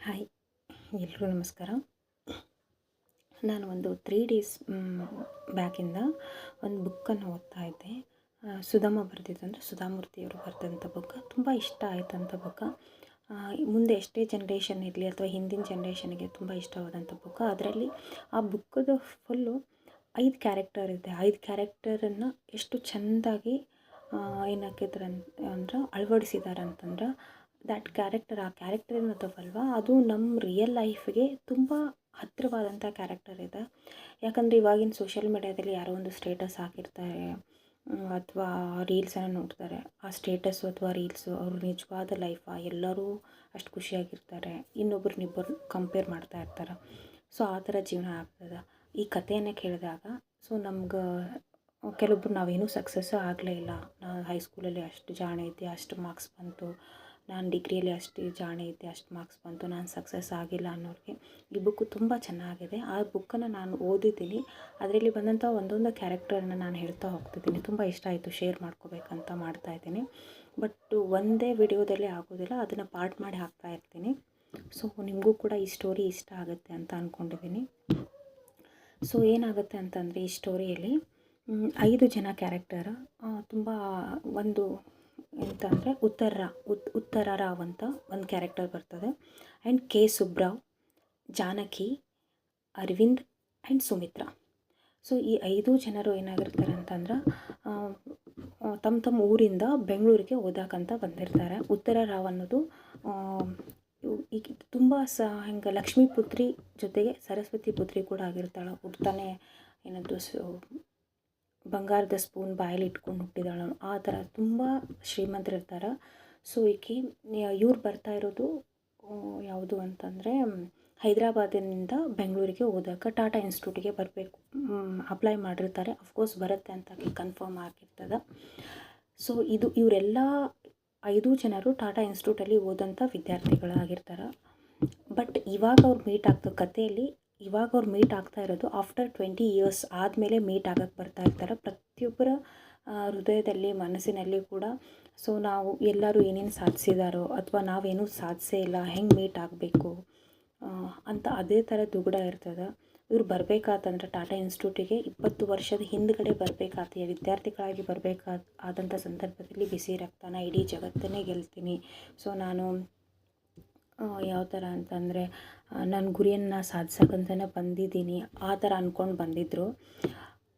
Hi, ಎಲ್ರಿಗೂ ನಮಸ್ಕಾರ. ನಾನು ಒಂದು 3 ಡೇಸ್ ಬ್ಯಾಕಿಂದ ಒಂದು ಬುಕ್ಕನ್ನು ಓದ್ತಾ ಇದ್ದೆ. ಸುಧಮ್ಮ ಬರೆದಿದ್ದಂದರೆ ಸುಧಾಮೂರ್ತಿಯವರು ಬರೆದಂಥ ಬುಕ್ ತುಂಬ ಇಷ್ಟ ಆಯಿತಂಥ ಬುಕ್. ಮುಂದೆ ಎಷ್ಟೇ ಜನ್ರೇಷನ್ ಇರಲಿ ಅಥವಾ ಹಿಂದಿನ ಜನ್ರೇಷನ್ಗೆ ತುಂಬ ಇಷ್ಟವಾದಂಥ ಬುಕ್. ಅದರಲ್ಲಿ ಆ ಬುಕ್ಕದು ಫುಲ್ಲು 5 ಕ್ಯಾರೆಕ್ಟರ್ ಇದೆ. 5 ಕ್ಯಾರೆಕ್ಟರನ್ನು ಎಷ್ಟು ಚೆಂದಾಗಿ ಏನಾಕಿದ್ದಾರೆ ಅಂದ್ರೆ ಅಳವಡಿಸಿದ್ದಾರೆ ಅಂತಂದ್ರೆ ದ್ಯಾಟ್ ಕ್ಯಾರೆಕ್ಟರ್, ಆ ಕ್ಯಾರೆಕ್ಟರ್ ಏನದವಲ್ವ ಅದು ನಮ್ಮ ರಿಯಲ್ ಲೈಫ್ಗೆ ತುಂಬ ಹತ್ತಿರವಾದಂಥ ಕ್ಯಾರೆಕ್ಟರ್ ಇದೆ. ಯಾಕಂದರೆ ಇವಾಗಿನ ಸೋಷಿಯಲ್ ಮೀಡ್ಯಾದಲ್ಲಿ ಯಾರೋ ಒಂದು ಸ್ಟೇಟಸ್ ಹಾಕಿರ್ತಾರೆ ಅಥವಾ ರೀಲ್ಸನ್ನು ನೋಡ್ತಾರೆ. ಆ ಸ್ಟೇಟಸ್ಸು ಅಥವಾ ರೀಲ್ಸು ಅವ್ರ ನಿಜವಾದ ಲೈಫಾ, ಎಲ್ಲರೂ ಅಷ್ಟು ಖುಷಿಯಾಗಿರ್ತಾರೆ, ಇನ್ನೊಬ್ರನ್ನಿಬ್ಬರು ಕಂಪೇರ್ ಮಾಡ್ತಾ ಇರ್ತಾರೆ. ಸೊ ಆ ಥರ ಜೀವನ ಆಗ್ತದೆ. ಈ ಕಥೆಯನ್ನು ಕೇಳಿದಾಗ ಸೊ ನಮ್ಗೆ ಕೆಲವೊಬ್ರು ನಾವೇನೂ ಸಕ್ಸಸ್ಸು ಆಗಲೇ ಇಲ್ಲ, ನಾನು ಹೈಸ್ಕೂಲಲ್ಲಿ ಅಷ್ಟು ಜಾಣೆ ಇದ್ದೆ, ಅಷ್ಟು ಮಾರ್ಕ್ಸ್ ಬಂತು, ನಾನು ಡಿಗ್ರಿಯಲ್ಲಿ ಅಷ್ಟು ಜಾಣೆ ಇದ್ದೆ, ಅಷ್ಟು ಮಾರ್ಕ್ಸ್ ಬಂತು, ನಾನು ಸಕ್ಸಸ್ ಆಗಿಲ್ಲ ಅನ್ನೋರಿಗೆ ಈ ಬುಕ್ಕು ತುಂಬ ಚೆನ್ನಾಗಿದೆ. ಆ ಬುಕ್ಕನ್ನು ನಾನು ಓದಿದ್ದೀನಿ. ಅದರಲ್ಲಿ ಬಂದಂಥ ಒಂದೊಂದು ಕ್ಯಾರೆಕ್ಟರನ್ನು ನಾನು ಹೇಳ್ತಾ ಹೋಗ್ತಿದ್ದೀನಿ. ತುಂಬ ಇಷ್ಟ ಆಯಿತು, ಶೇರ್ ಮಾಡ್ಕೋಬೇಕಂತ ಮಾಡ್ತಾಯಿದ್ದೀನಿ. ಬಟ್ ಒಂದೇ ವಿಡಿಯೋದಲ್ಲಿ ಆಗೋದಿಲ್ಲ, ಅದನ್ನು ಪಾರ್ಟ್ ಮಾಡಿ ಹಾಕ್ತಾ ಇರ್ತೀನಿ. ಸೊ ನಿಮಗೂ ಕೂಡ ಈ ಸ್ಟೋರಿ ಇಷ್ಟ ಆಗುತ್ತೆ ಅಂತ ಅಂದ್ಕೊಂಡಿದ್ದೀನಿ. ಸೊ ಏನಾಗುತ್ತೆ ಅಂತಂದರೆ ಈ ಸ್ಟೋರಿಯಲ್ಲಿ 5 ಜನ ಕ್ಯಾರೆಕ್ಟರ್ ತುಂಬ ಒಂದು ಎಂತ ಅಂದರೆ ಉತ್ತರ ರಾವ್ ಅಂತ ಒಂದು ಕ್ಯಾರೆಕ್ಟರ್ ಬರ್ತದೆ. And K Subrao, Janaki, Arvind and Sumitra. So ಈ 5 ಜನರು ಏನಾಗಿರ್ತಾರೆ ಅಂತಂದ್ರೆ ತಮ್ಮ ಊರಿಂದ ಬೆಂಗಳೂರಿಗೆ ಓದಾಕಂತ ಬಂದಿರ್ತಾರೆ. ಉತ್ತರ ರಾವ್ ಅನ್ನೋದು ಈಗ ತುಂಬ ಹಿಂಗೆ ಲಕ್ಷ್ಮೀ ಪುತ್ರಿ ಜೊತೆಗೆ ಸರಸ್ವತಿ ಪುತ್ರಿ ಕೂಡ ಆಗಿರ್ತಾಳೆ. ಹುಡ್ತಾನೆ ಏನದು ಬಂಗಾರದ ಸ್ಪೂನ್ ಬಾಯಲ್ಲಿ ಇಟ್ಕೊಂಡು ಹುಟ್ಟಿದಾಳು. ಆ ಥರ ತುಂಬ ಶ್ರೀಮಂತರಿರ್ತಾರೆ. ಸೊ ಇವ್ರು ಬರ್ತಾ ಇರೋದು ಯಾವುದು ಅಂತಂದರೆ ಹೈದರಾಬಾದಿನಿಂದ ಬೆಂಗಳೂರಿಗೆ ಓದೋಕೆ ಟಾಟಾ ಇನ್ಸ್ಟಿಟ್ಯೂಟಿಗೆ ಬರಬೇಕು, ಅಪ್ಲೈ ಮಾಡಿರ್ತಾರೆ. ಅಫ್ಕೋರ್ಸ್ ಬರುತ್ತೆ ಅಂತ ಕನ್ಫರ್ಮ್ ಆಗಿರ್ತದೆ. ಸೊ ಇವರೆಲ್ಲ 5 ಜನರು ಟಾಟಾ ಇನ್ಸ್ಟಿಟ್ಯೂಟಲ್ಲಿ ಓದೋಂಥ ವಿದ್ಯಾರ್ಥಿಗಳಾಗಿರ್ತಾರೆ. ಬಟ್ ಇವಾಗ ಅವ್ರು ಮೀಟ್ ಆಗ್ತದೆ ಕಥೆಯಲ್ಲಿ. ಇವಾಗ ಅವ್ರು ಮೀಟ್ ಆಗ್ತಾ ಇರೋದು ಆಫ್ಟರ್ 20 ಇಯರ್ಸ್ ಆದಮೇಲೆ ಮೀಟ್ ಆಗಕ್ಕೆ ಬರ್ತಾ ಇರ್ತಾರೆ. ಪ್ರತಿಯೊಬ್ಬರ ಹೃದಯದಲ್ಲಿ, ಮನಸ್ಸಿನಲ್ಲಿ ಕೂಡ ಸೊ ನಾವು ಎಲ್ಲರೂ ಏನೇನು ಸಾಧಿಸಿದಾರೋ ಅಥವಾ ನಾವೇನೂ ಸಾಧಿಸೇ ಇಲ್ಲ, ಹೆಂಗೆ ಮೀಟ್ ಆಗಬೇಕು ಅಂತ ಅದೇ ಥರ ದುಗುಡ ಇರ್ತದೆ. ಇವ್ರು ಬರಬೇಕಾತಂದ್ರೆ ಟಾಟಾ ಇನ್ಸ್ಟಿಟ್ಯೂಟಿಗೆ 20 ವರ್ಷದ ಹಿಂದ್ಗಡೆ ಬರಬೇಕಾಗ್ತದೆ. ವಿದ್ಯಾರ್ಥಿಗಳಾಗಿ ಆದಂಥ ಸಂದರ್ಭದಲ್ಲಿ ಬಿಸಿ ರಕ್ತನ ಇಡೀ ಜಗತ್ತನ್ನೇ ಗೆಲ್ತೀನಿ, ಸೊ ನಾನು ಯಾವ ಥರ ಅಂತಂದರೆ ನನ್ನ ಗುರಿಯನ್ನು ಸಾಧಿಸೋಕ್ಕಂತಲೇ ಬಂದಿದ್ದೀನಿ ಆ ಥರ ಅಂದ್ಕೊಂಡು ಬಂದಿದ್ದರು.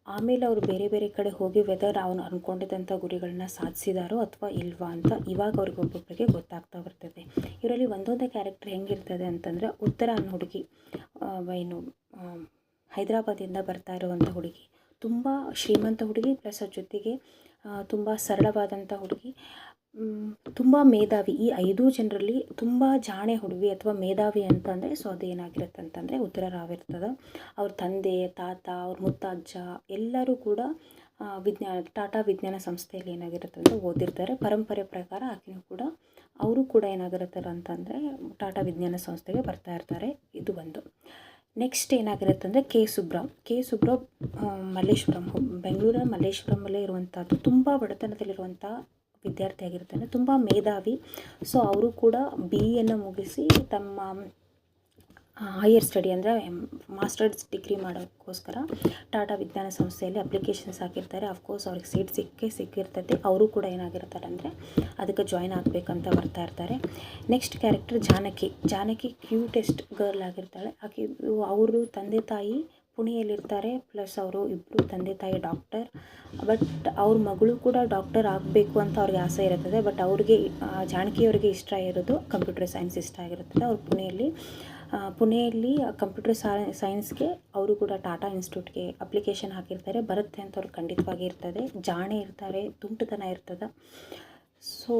ಆಮೇಲೆ ಅವರು ಬೇರೆ ಬೇರೆ ಕಡೆ ಹೋಗಿ ವೆದರ್ ಅವನು ಅಂದ್ಕೊಂಡಿದ್ದಂಥ ಗುರಿಗಳನ್ನ ಸಾಧಿಸಿದಾರೋ ಅಥವಾ ಇಲ್ವಾ ಅಂತ ಇವಾಗ ಅವ್ರಿಗೆ ಒಬ್ಬೊಬ್ಬರಿಗೆ ಗೊತ್ತಾಗ್ತಾ ಬರ್ತದೆ. ಇವರಲ್ಲಿ ಒಂದೊಂದೇ ಕ್ಯಾರೆಕ್ಟರ್ ಹೆಂಗಿರ್ತದೆ ಅಂತಂದರೆ ಉತ್ತರ ಅನ್ನೋ ಹುಡುಗಿ ಏನು ಹೈದರಾಬಾದಿಂದ ಬರ್ತಾ ಇರುವಂಥ ಹುಡುಗಿ ತುಂಬ ಶ್ರೀಮಂತ ಹುಡುಗಿ, ಪ್ಲಸ್ ಅದ್ರ ಜೊತೆಗೆ ತುಂಬ ಸರಳವಾದಂಥ ಹುಡುಗಿ, ತುಂಬ ಮೇಧಾವಿ. ಈ 5 ಜನರಲ್ಲಿ ತುಂಬ ಜಾಣೆ ಹುಡುಗಿ ಅಥವಾ ಮೇಧಾವಿ ಅಂತಂದರೆ ಸೊ ಅದು ಏನಾಗಿರುತ್ತೆ ಅಂತಂದರೆ ಉತ್ತರ ರಾವ್ ಇರ್ತದೆ. ಅವ್ರ ತಂದೆ, ತಾತ, ಅವ್ರ ಮುತ್ತಜ್ಜ ಎಲ್ಲರೂ ಕೂಡ ಟಾಟಾ ವಿಜ್ಞಾನ ಸಂಸ್ಥೆಯಲ್ಲಿ ಏನಾಗಿರುತ್ತೆ ಅಂದರೆ ಓದಿರ್ತಾರೆ. ಪರಂಪರೆ ಪ್ರಕಾರ ಆಕೆಯೂ ಕೂಡ ಅವರು ಕೂಡ ಏನಾಗಿರ್ತಾರೆ ಅಂತಂದರೆ ಟಾಟಾ ವಿಜ್ಞಾನ ಸಂಸ್ಥೆಗೆ ಬರ್ತಾ ಇರ್ತಾರೆ. ಇದು ಒಂದು. ನೆಕ್ಸ್ಟ್ ಏನಾಗಿರುತ್ತೆ ಅಂದರೆ ಕೆ ಸುಬ್ರಾವ್ ಮಲ್ಲೇಶ್ವರಂ, ಬೆಂಗಳೂರಿನ ಮಲ್ಲೇಶ್ವರಮಲ್ಲೇ ಇರುವಂಥದ್ದು. ತುಂಬ ಬಡತನದಲ್ಲಿರುವಂಥ ವಿದ್ಯಾರ್ಥಿ ಆಗಿರ್ತಾನೆ, ತುಂಬ ಮೇಧಾವಿ. ಸೊ ಅವರು ಕೂಡ BEಯನ್ನು ಮುಗಿಸಿ ತಮ್ಮ ಹೈಯರ್ ಸ್ಟಡಿ ಅಂದರೆ ಮಾಸ್ಟರ್ಸ್ ಡಿಗ್ರಿ ಮಾಡೋಕ್ಕೋಸ್ಕರ ಟಾಟಾ ವಿಜ್ಞಾನ ಸಂಸ್ಥೆಯಲ್ಲಿ ಅಪ್ಲಿಕೇಶನ್ಸ್ ಹಾಕಿರ್ತಾರೆ. ಅಫ್ಕೋರ್ಸ್ ಅವ್ರಿಗೆ ಸೀಟ್ ಸಿಕ್ಕಿರ್ತೈತೆ. ಅವರು ಕೂಡ ಏನಾಗಿರ್ತಾರೆ ಅಂದರೆ ಅದಕ್ಕೆ ಜಾಯ್ನ್ ಆಗಬೇಕಂತ ಬರ್ತಾ ಇರ್ತಾರೆ. Next character Janaki cutest girl ಆಗಿರ್ತಾಳೆ. ಅವರು ತಂದೆ ತಾಯಿ ಪುಣೆಯಲ್ಲಿರ್ತಾರೆ, ಪ್ಲಸ್ ಅವರು ಇಬ್ಬರು ತಂದೆ ತಾಯಿ ಡಾಕ್ಟರ್. ಬಟ್ ಅವ್ರ ಮಗಳು ಕೂಡ ಡಾಕ್ಟರ್ ಆಗಬೇಕು ಅಂತ ಅವ್ರಿಗೆ ಆಸೆ ಇರುತ್ತದೆ. ಬಟ್ ಅವ್ರಿಗೆ ಜಾನಕಿಯವರಿಗೆ ಇಷ್ಟ ಇರೋದು ಕಂಪ್ಯೂಟರ್ ಸೈನ್ಸ್ ಇಷ್ಟ ಆಗಿರುತ್ತದೆ. ಅವ್ರು ಪುಣೆಯಲ್ಲಿ ಕಂಪ್ಯೂಟರ್ ಸೈನ್ಸ್ಗೆ ಅವರು ಕೂಡ ಟಾಟಾ ಇನ್ಸ್ಟಿಟ್ಯೂಟ್ಗೆ ಅಪ್ಲಿಕೇಶನ್ ಹಾಕಿರ್ತಾರೆ. ಬರುತ್ತೆ ಅಂತ ಅವ್ರಿಗೆ ಖಂಡಿತವಾಗಿ ಇರ್ತದೆ. ಜಾಣೆ ಇರ್ತಾರೆ, ತುಂಟತನ ಇರ್ತದೆ. ಸೊ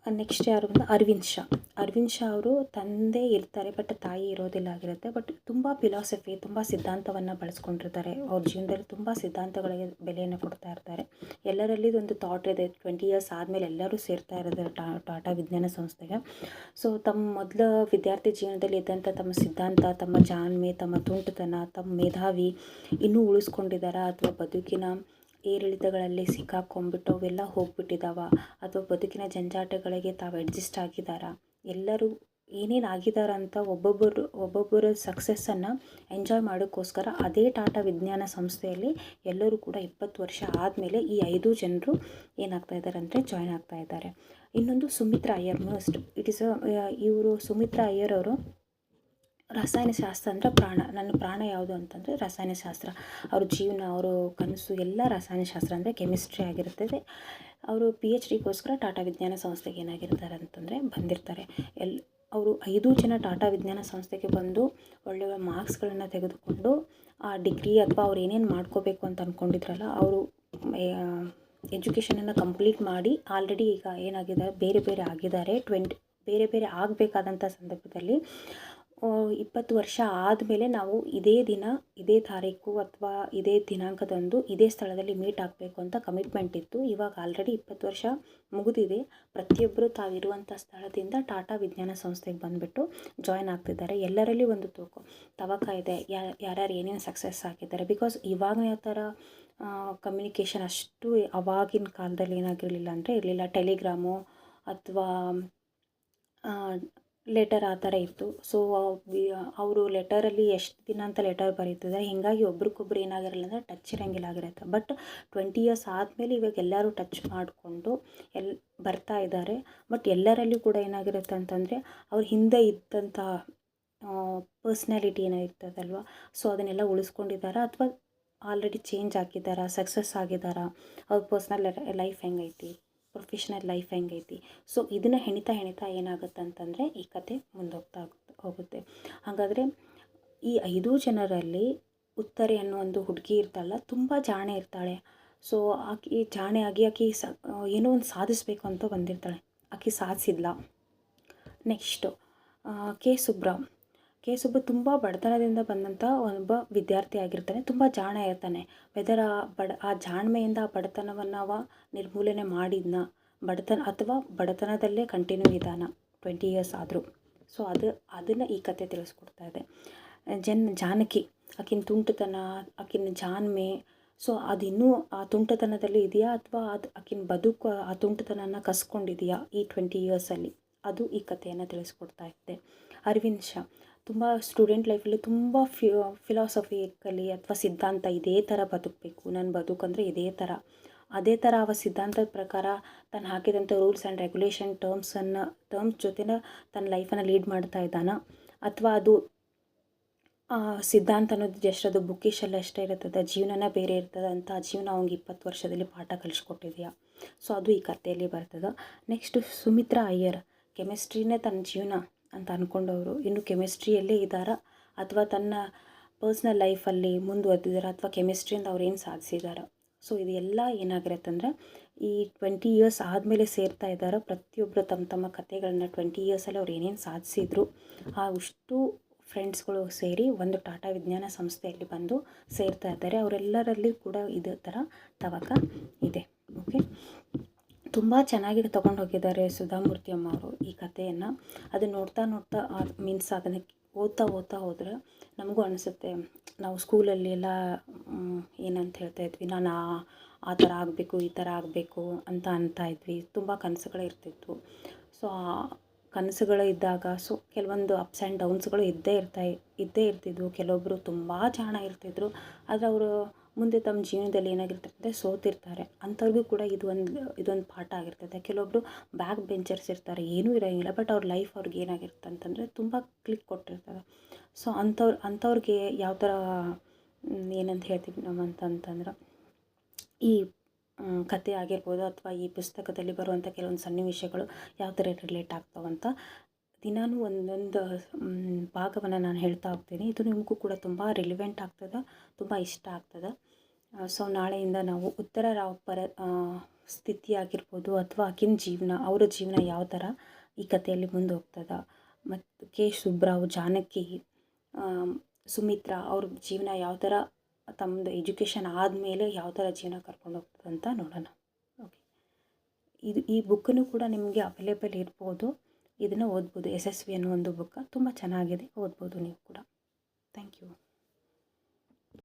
ನೆಕ್ಸ್ಟ್ ಯಾರು ಅಂದರೆ ಅರವಿಂದ್ ಶಾ ಅವರು ತಂದೆ ಇರ್ತಾರೆ ಬಟ್ ತಾಯಿ ಇರೋದಿಲ್ಲ ಆಗಿರುತ್ತೆ. ಬಟ್ ತುಂಬ ಫಿಲಾಸಫಿ, ತುಂಬ ಸಿದ್ಧಾಂತವನ್ನು ಬಳಸ್ಕೊಂಡಿರ್ತಾರೆ. ಅವ್ರ ಜೀವನದಲ್ಲಿ ತುಂಬ ಸಿದ್ಧಾಂತಗಳಿಗೆ ಬೆಲೆಯನ್ನು ಕೊಡ್ತಾ ಇರ್ತಾರೆ. ಎಲ್ಲರಲ್ಲಿ ಒಂದು ಥಾಟ್ ಇದೆ, 20 ಇಯರ್ಸ್ ಆದಮೇಲೆ ಎಲ್ಲರೂ ಸೇರ್ತಾ ಇರೋದು ಟಾಟಾ ವಿಜ್ಞಾನ ಸಂಸ್ಥೆಗೆ. ಸೊ ತಮ್ಮ ಮೊದಲ ವಿದ್ಯಾರ್ಥಿ ಜೀವನದಲ್ಲಿ ಇದ್ದಂಥ ತಮ್ಮ ಸಿದ್ಧಾಂತ, ತಮ್ಮ ಜಾಣ್ಮೆ, ತಮ್ಮ ತುಂಟತನ, ತಮ್ಮ ಮೇಧಾವಿ ಇನ್ನೂ ಉಳಿಸ್ಕೊಂಡಿದ್ದಾರಾ ಅಥವಾ ಬದುಕಿನ ಏರಿಳಿತಗಳಲ್ಲಿ ಸಿಕ್ಕಾಕೊಂಡ್ಬಿಟ್ಟು ಅವೆಲ್ಲ ಹೋಗ್ಬಿಟ್ಟಿದ್ದಾವ ಅಥವಾ ಬದುಕಿನ ಜಂಜಾಟಗಳಿಗೆ ತಾವು ಅಡ್ಜಸ್ಟ್ ಆಗಿದ್ದಾರಾ? ಎಲ್ಲರೂ ಏನೇನು ಆಗಿದಾರಂತ ಒಬ್ಬೊಬ್ಬರ ಸಕ್ಸಸ್ಸನ್ನು ಎಂಜಾಯ್ ಮಾಡೋಕ್ಕೋಸ್ಕರ ಅದೇ ಟಾಟಾ ವಿಜ್ಞಾನ ಸಂಸ್ಥೆಯಲ್ಲಿ ಎಲ್ಲರೂ ಕೂಡ 20 ವರ್ಷ ಆದಮೇಲೆ ಈ 5 ಜನರು ಏನಾಗ್ತಾ ಇದ್ದಾರೆ ಅಂದರೆ ಜಾಯ್ನ್ ಆಗ್ತಾ ಇದ್ದಾರೆ. ಇನ್ನೊಂದು ಸುಮಿತ್ರಾ ಅಯ್ಯರ್ ಮೋಸ್ಟ್ ಇವರು ಸುಮಿತ್ರಾ ಅಯ್ಯರ್ ಅವರು ರಸಾಯನಶಾಸ್ತ್ರ ಅಂದರೆ ಪ್ರಾಣ, ನನ್ನ ಪ್ರಾಣ ಯಾವುದು ಅಂತಂದರೆ ರಸಾಯನಶಾಸ್ತ್ರ. ಅವ್ರ ಜೀವನ, ಅವರು ಕನಸು ಎಲ್ಲ ರಸಾಯನಶಾಸ್ತ್ರ ಅಂದರೆ ಕೆಮಿಸ್ಟ್ರಿ ಆಗಿರುತ್ತದೆ. ಅವರು PhDಗೋಸ್ಕರ ಟಾಟಾ ವಿಜ್ಞಾನ ಸಂಸ್ಥೆಗೆ ಏನಾಗಿರ್ತಾರೆ ಅಂತಂದರೆ ಬಂದಿರ್ತಾರೆ. ಅವರು 5 ಜನ ಟಾಟಾ ವಿಜ್ಞಾನ ಸಂಸ್ಥೆಗೆ ಬಂದು ಒಳ್ಳೆಯ ಮಾರ್ಕ್ಸ್ಗಳನ್ನು ತೆಗೆದುಕೊಂಡು ಆ ಡಿಗ್ರಿ ಅಥವಾ ಅವ್ರು ಏನೇನು ಮಾಡ್ಕೋಬೇಕು ಅಂತ ಅಂದ್ಕೊಂಡಿದ್ರಲ್ಲ ಅವರು ಎಜುಕೇಷನನ್ನು ಕಂಪ್ಲೀಟ್ ಮಾಡಿ ಆಲ್ರೆಡಿ ಈಗ ಏನಾಗಿದ್ದಾರೆ, ಬೇರೆ ಬೇರೆ ಆಗಿದ್ದಾರೆ. ಬೇರೆ ಬೇರೆ ಆಗಬೇಕಾದಂಥ ಸಂದರ್ಭದಲ್ಲಿ 20 ವರ್ಷ ಆದಮೇಲೆ ನಾವು ಇದೇ ದಿನ, ಇದೇ ತಾರೀಕು ಅಥವಾ ಇದೇ ದಿನಾಂಕದಂದು ಇದೇ ಸ್ಥಳದಲ್ಲಿ ಮೀಟ್ ಆಗಬೇಕು ಅಂತ ಕಮಿಟ್ಮೆಂಟ್ ಇತ್ತು. ಇವಾಗ ಆಲ್ರೆಡಿ 20 ವರ್ಷ ಮುಗಿದಿದೆ. ಪ್ರತಿಯೊಬ್ಬರು ತಾವಿರುವಂಥ ಸ್ಥಳದಿಂದ ಟಾಟಾ ವಿಜ್ಞಾನ ಸಂಸ್ಥೆಗೆ ಬಂದುಬಿಟ್ಟು ಜಾಯ್ನ್ ಆಗ್ತಿದ್ದಾರೆ. ಎಲ್ಲರಲ್ಲಿ ಒಂದು ತವಕ ಇದೆ, ಯಾರ್ಯಾರು ಏನೇನು ಸಕ್ಸಸ್ ಆಗಿದ್ದಾರೆ. ಬಿಕಾಸ್ ಇವಾಗಿನ ಥರ ಕಮ್ಯುನಿಕೇಷನ್ ಅಷ್ಟು ಅವಾಗಿನ ಕಾಲದಲ್ಲಿ ಏನಾಗಿರಲಿಲ್ಲ ಅಂದರೆ ಇರಲಿಲ್ಲ. ಟೆಲಿಗ್ರಾಮು ಅಥವಾ ಲೆಟರ್ ಆ ಥರ ಇತ್ತು. ಸೊ ಅವರು ಲೆಟರಲ್ಲಿ ಎಷ್ಟು ದಿನ ಅಂತ ಲೆಟರ್ ಬರೀತಿದ್ದಾರೆ. ಹೀಗಾಗಿ ಒಬ್ರಿಗೊಬ್ರು ಏನಾಗಿರಲ್ಲ ಅಂದರೆ ಟಚ್ ಇರೋಂಗಿಲ್ಲ ಆಗಿರುತ್ತೆ. ಬಟ್ 20 ಇಯರ್ಸ್ ಆದಮೇಲೆ ಇವಾಗ ಎಲ್ಲರೂ ಟಚ್ ಮಾಡಿಕೊಂಡು ಬರ್ತಾ ಇದ್ದಾರೆ. ಬಟ್ ಎಲ್ಲರಲ್ಲಿ ಕೂಡ ಏನಾಗಿರುತ್ತೆ ಅಂತಂದರೆ ಅವ್ರ ಹಿಂದೆ ಇದ್ದಂಥ ಪರ್ಸ್ನಾಲಿಟಿ ಏನೋ ಇರ್ತದಲ್ವ, ಸೊ ಅದನ್ನೆಲ್ಲ ಉಳಿಸ್ಕೊಂಡಿದ್ದಾರಾ ಅಥವಾ ಆಲ್ರೆಡಿ ಚೇಂಜ್ ಆಗಿದ್ದಾರಾ, ಸಕ್ಸಸ್ ಆಗಿದ್ದಾರಾ, ಅವ್ರ ಪರ್ಸ್ನಲ್ ಲೈಫ್ ಹೆಂಗೈತಿ, ಪ್ರೊಫೆಷ್ನಲ್ ಲೈಫ್ ಹೆಂಗೈತಿ. ಸೊ ಇದನ್ನು ಹೆಣಿತಾ ಏನಾಗುತ್ತೆ ಅಂತಂದರೆ ಈ ಕತೆ ಮುಂದೋಗ್ತಾ ಹೋಗುತ್ತೆ. ಹಾಗಾದರೆ ಈ 5 ಜನರಲ್ಲಿ ಉತ್ತರೆ ಅನ್ನೋ ಒಂದು ಹುಡುಗಿ ಇರ್ತಾಳಲ್ಲ, ತುಂಬ ಜಾಣೆ ಇರ್ತಾಳೆ. ಸೊ ಆಕೆ ಜಾಣೆ ಆಗಿ ಆಕೆ ಏನೋ ಒಂದು ಸಾಧಿಸಬೇಕು ಅಂತ ಬಂದಿರ್ತಾಳೆ. ಆಕೆ ಸಾಧಿಸಿದ್ಲ. ನೆಕ್ಸ್ಟು ಕೆ ಸುಬ್ಬ ತುಂಬ ಬಡತನದಿಂದ ಬಂದಂಥ ಒಬ್ಬ ವಿದ್ಯಾರ್ಥಿ ಆಗಿರ್ತಾನೆ. ತುಂಬ ಜಾಣ ಇರ್ತಾನೆ. ವೆದರ್ ಆ ಜಾಣ್ಮೆಯಿಂದ ಆ ಬಡತನವನ್ನು ನಿರ್ಮೂಲನೆ ಮಾಡಿದ್ನ, ಅಥವಾ ಬಡತನದಲ್ಲೇ ಕಂಟಿನ್ಯೂ ಇದ್ದಾನ 20 ಇಯರ್ಸ್ ಆದರೂ. ಸೊ ಅದನ್ನು ಈ ಕತೆ ತಿಳಿಸ್ಕೊಡ್ತಾ ಇದೆ. ಜಾನಕಿ, ಆಕಿನ ತುಂಟತನ, ಆಕಿನ ಜಾಣ್ಮೆ, ಸೊ ಅದಿನ್ನೂ ಆ ತುಂಟತನದಲ್ಲಿ ಇದೆಯಾ ಅಥವಾ ಆಕಿನ ಬದುಕು ಆ ತುಂಟತನನ ಕಸ್ಕೊಂಡಿದೆಯಾ ಈ 20 ಇಯರ್ಸಲ್ಲಿ, ಅದು ಈ ಕಥೆಯನ್ನು ತಿಳಿಸ್ಕೊಡ್ತಾ ಇದೆ. ಅರವಿಂದ್ ಶಾ ತುಂಬ ಸ್ಟೂಡೆಂಟ್ ಲೈಫಲ್ಲಿ ತುಂಬ ಫಿಲಾಸಫಿಕಲಿ ಅಥವಾ ಸಿದ್ಧಾಂತ ಇದೇ ಥರ ಬದುಕಬೇಕು, ನನ್ನ ಬದುಕಂದರೆ ಇದೇ ಥರ, ಅದೇ ಥರ ಅವ ಸಿದ್ಧಾಂತದ ಪ್ರಕಾರ ತಾನು ಹಾಕಿದಂಥ ರೂಲ್ಸ್ ಆ್ಯಂಡ್ ರೆಗ್ಯುಲೇಷನ್ ಟರ್ಮ್ಸ್ ಜೊತೆನ ತನ್ನ ಲೈಫನ್ನು ಲೀಡ್ ಮಾಡ್ತಾ ಇದ್ದಾನ, ಅಥವಾ ಅದು ಸಿದ್ಧಾಂತ ಅನ್ನೋದು ಜಸ್ಟ್ ಅದು ಬುಕ್ಕಿಶಲ್ಲಿ ಅಷ್ಟೇ ಇರ್ತದೆ, ಜೀವನನ ಬೇರೆ ಇರ್ತದೆ ಅಂತ ಆ ಜೀವನ ಅವ್ನಿಗೆ 20 ವರ್ಷದಲ್ಲಿ ಪಾಠ ಕಲಿಸ್ಕೊಟ್ಟಿದೆಯಾ. ಸೊ ಅದು ಈ ಕಥೆಯಲ್ಲಿ ಬರ್ತದೆ. ನೆಕ್ಸ್ಟು ಸುಮಿತ್ರಾ ಅಯ್ಯರ್, ಕೆಮಿಸ್ಟ್ರಿನೇ ತನ್ನ ಜೀವನ ಅಂತ ಅಂದ್ಕೊಂಡವರು ಇನ್ನು ಕೆಮಿಸ್ಟ್ರಿಯಲ್ಲೇ ಇದ್ದಾರಾ ಅಥವಾ ತನ್ನ ಪರ್ಸ್ನಲ್ ಲೈಫಲ್ಲಿ ಮುಂದುವರೆದಿದ್ದಾರೆ ಅಥವಾ ಕೆಮಿಸ್ಟ್ರಿಯಿಂದ ಅವ್ರು ಏನು ಸಾಧಿಸಿದ್ದಾರೆ. ಸೊ ಇದೆಲ್ಲ ಏನಾಗಿರುತ್ತೆ ಅಂದರೆ ಈ 20 ಇಯರ್ಸ್ ಆದಮೇಲೆ ಸೇರ್ತಾ ಇದ್ದಾರೆ. ಪ್ರತಿಯೊಬ್ಬರು ತಮ್ಮ ಕಥೆಗಳನ್ನ 20 ಇಯರ್ಸಲ್ಲಿ ಅವ್ರು ಏನೇನು ಸಾಧಿಸಿದ್ರು ಆ ಅಷ್ಟು ಫ್ರೆಂಡ್ಸ್ಗಳು ಸೇರಿ ಒಂದು ಟಾಟಾ ವಿಜ್ಞಾನ ಸಂಸ್ಥೆಯಲ್ಲಿ ಬಂದು ಸೇರ್ತಾ ಇದ್ದಾರೆ. ಅವರೆಲ್ಲರಲ್ಲಿ ಕೂಡ ಇದೇ ಥರ ತವಕ ಇದೆ. ಓಕೆ, ತುಂಬ ಚೆನ್ನಾಗಿ ತೊಗೊಂಡು ಹೋಗಿದ್ದಾರೆ ಸುಧಾಮೂರ್ತಿ ಅಮ್ಮ ಅವರು ಈ ಕಥೆಯನ್ನು. ಅದನ್ನು ನೋಡ್ತಾ ಮೀನ್ಸ್ ಅದನ್ನು ಓದ್ತಾ ಹೋದರೆ ನಮಗೂ ಅನಿಸುತ್ತೆ, ನಾವು ಸ್ಕೂಲಲ್ಲಿ ಎಲ್ಲ ಏನಂತ ಹೇಳ್ತಾ ಇದ್ವಿ, ನಾನು ಆ ಥರ ಆಗಬೇಕು ಈ ಥರ ಆಗಬೇಕು ಅಂತ ಇದ್ವಿ. ತುಂಬ ಕನಸುಗಳು ಇರ್ತಿತ್ತು. ಸೊ ಆ ಕನಸುಗಳು ಇದ್ದಾಗ ಸೊ ಕೆಲವೊಂದು ಅಪ್ಸ್ ಆ್ಯಂಡ್ ಡೌನ್ಸ್ಗಳು ಇದ್ದೇ ಇರ್ತಿದ್ವು. ಕೆಲವೊಬ್ಬರು ತುಂಬ ಜಾಣ ಇರ್ತಿದ್ರು, ಆದರೆ ಅವರು ಮುಂದೆ ತಮ್ಮ ಜೀವನದಲ್ಲಿ ಏನಾಗಿರ್ತದೆ ಸೋತಿರ್ತಾರೆ. ಅಂಥವ್ರಿಗೂ ಕೂಡ ಇದೊಂದು ಪಾಠ ಆಗಿರ್ತದೆ. ಕೆಲವೊಬ್ಬರು ಬ್ಯಾಕ್ ಬೆಂಚರ್ಸ್ ಇರ್ತಾರೆ, ಏನೂ ಇರೋಂಗಿಲ್ಲ, ಬಟ್ ಅವ್ರ ಲೈಫ್ ಅವ್ರಿಗೆ ಏನಾಗಿರುತ್ತೆ ಅಂತಂದರೆ ತುಂಬ ಕ್ಲಿಕ್ ಕೊಟ್ಟಿರ್ತಾರೆ. ಸೊ ಅಂಥವ್ರಿಗೆ ಯಾವ ಥರ ಏನಂತ ಹೇಳ್ತೀವಿ ನಾವು ಅಂತಂದ್ರೆ ಈ ಕತೆ ಆಗಿರ್ಬೋದು ಅಥವಾ ಈ ಪುಸ್ತಕದಲ್ಲಿ ಬರುವಂಥ ಕೆಲವೊಂದು ಸನ್ನಿವೇಶಗಳು ಯಾವ ಥರ ರಿಲೇಟ್ ಆಗ್ತಾವಂತ ದಿನಾನು ಒಂದೊಂದು ಭಾಗವನ್ನು ನಾನು ಹೇಳ್ತಾ ಹೋಗ್ತೀನಿ. ಇದು ನಿಮಗೂ ಕೂಡ ತುಂಬ ರಿಲಿವೆಂಟ್ ಆಗ್ತದೆ, ತುಂಬ ಇಷ್ಟ ಆಗ್ತದೆ. ಸೊ ನಾಳೆಯಿಂದ ನಾವು ಉತ್ತರರಾವ್ ಸ್ಥಿತಿ ಆಗಿರ್ಬೋದು ಅಥವಾ ಆಕಿನ ಜೀವನ, ಅವರ ಜೀವನ ಯಾವ ಥರ ಈ ಕಥೆಯಲ್ಲಿ ಮುಂದೆ ಹೋಗ್ತದೆ, ಮತ್ತು ಕೆ ಸುಬ್ರಾವ್, ಜಾನಕಿ, ಸುಮಿತ್ರಾ ಅವ್ರ ಜೀವನ ಯಾವ ಥರ ತಮ್ಮದು ಎಜುಕೇಷನ್ ಆದಮೇಲೆ ಯಾವ ಥರ ಜೀವನ ಕರ್ಕೊಂಡು ಹೋಗ್ತದೆ ಅಂತ ನೋಡೋಣ. ಓಕೆ, ಈ ಬುಕ್ಕನ್ನು ಕೂಡ ನಿಮಗೆ ಅವೈಲೇಬಲ್ ಇರ್ಬೋದು. ಇದನ್ನು ಓದ್ಬೋದು. ಯಶಸ್ವಿ ಅನ್ನೋ ಒಂದು ಬುಕ್ಕ ತುಂಬ ಚೆನ್ನಾಗಿದೆ, ಓದ್ಬೋದು ನೀವು ಕೂಡ. Thank you.